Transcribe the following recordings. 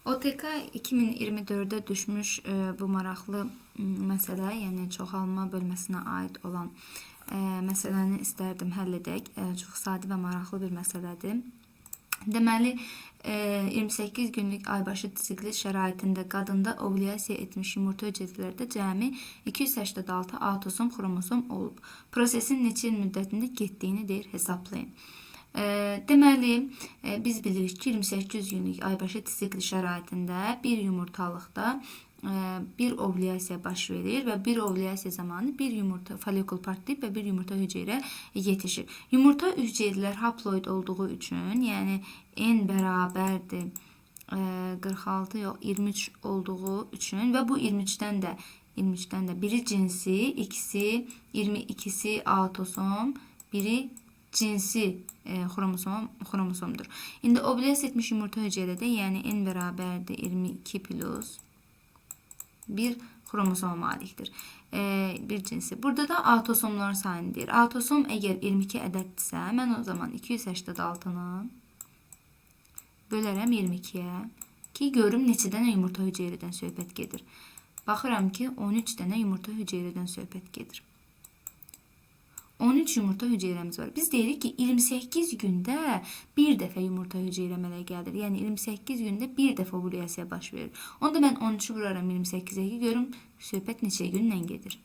OTK 2024'də düşmüş bu maraqlı məsələ, yəni çoxalma bölməsinə aid olan məsələni istərdim həll edək. Çox sadə və maraqlı bir məsələdir. Deməli, 28 günlük aybaşı sikli şəraitində qadında ovulyasiya etmiş yumurta hüceyrələrdə cəmi 286 autosom xromosom olub. Prosesin neçə il müddətində getdiyini deyir, hesablayın. Deməli, biz bilirik ki, 28 günlük aybaşı sikli şəraitində bir yumurtalıqda bir ovulyasiya baş verir və bir ovulyasiya zamanı bir yumurta folikul partlayıb və bir yumurta hüceyrə yetişir. Yumurta hüceyrələr haploid olduğu üçün, yəni n bərabərdir 46 yox 23 olduğu üçün və bu 23-dən də biri cinsi, ikisi 22'si autosom, biri cinsi xromosomdur. İndi ovulyasiya etmiş yumurta hüceyrədə, yəni n bərabərdir 22 plus bir xromosoma malikdir. Bir cinsi. Burada da autosomların sayını deyir. Autosom əgər 22 ədəddirsə, mən o zaman 286-nı bölərəm 22-yə ki, görüm neçə dənə yumurta hüceyrədən söhbət gedir. Baxıram ki, 13 dənə yumurta hüceyrədən söhbət gedir. 13 yumurta hüceyrəmiz var. Biz deyirik ki, 28 gündə bir dəfə yumurta hüceyrə əmələ gəlir. Yəni 28 gündə bir dəfə ovulyasiya baş verir. Onda mən 13'ü vuraram 28'ə ki, görüm söhbət neçə gündən gedir.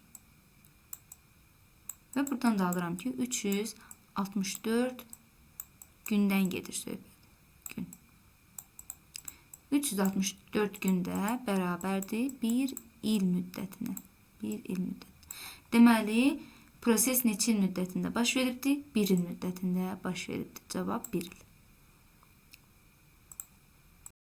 Və buradan da alıram ki, 364 gündən gedir söhbət. Gün. 364 gündə bərabərdir bir il müddətinə. Bir il müddət. Deməli, proses neçə il müddətində baş veribdir? Bir il müddətində baş veribdir. Cavab 1 il.